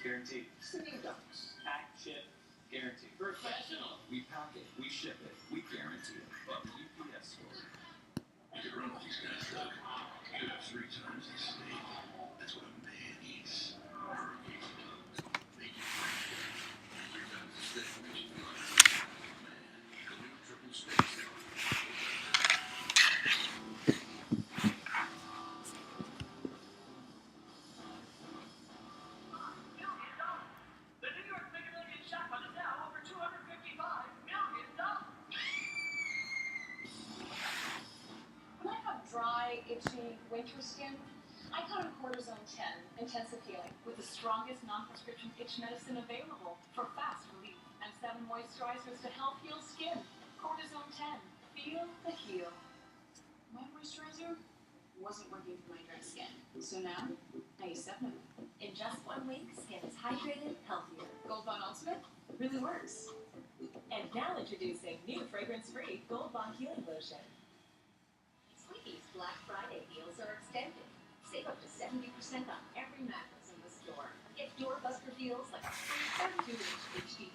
Guaranteed. Snuggle. Pack, ship, guaranteed. Professional. We pack it, we ship it, we guarantee it. At the UPS store. You could run with these guys, Doug. You could have 3 times the speed. That's what a man eats. Make you 3 times the stick makes you feel like a man. The new triple steak salad. Dry, itchy, winter skin, I count Cortisone 10 Intensive Healing with the strongest non-prescription itch medicine available for fast relief and 7 moisturizers to help heal skin. Cortisone 10. Feel the heal. My moisturizer wasn't working for my dry skin, so now I use 7 of them. In just 1 week, skin is hydrated, healthier. Gold Bond Ultimate really works. And now introducing new fragrance-free Gold Bond Healing Lotion. Sleepy's Black Friday deals are extended. Save up to 70% on every mattress in the store. Get doorbuster deals like a free 32-inch HD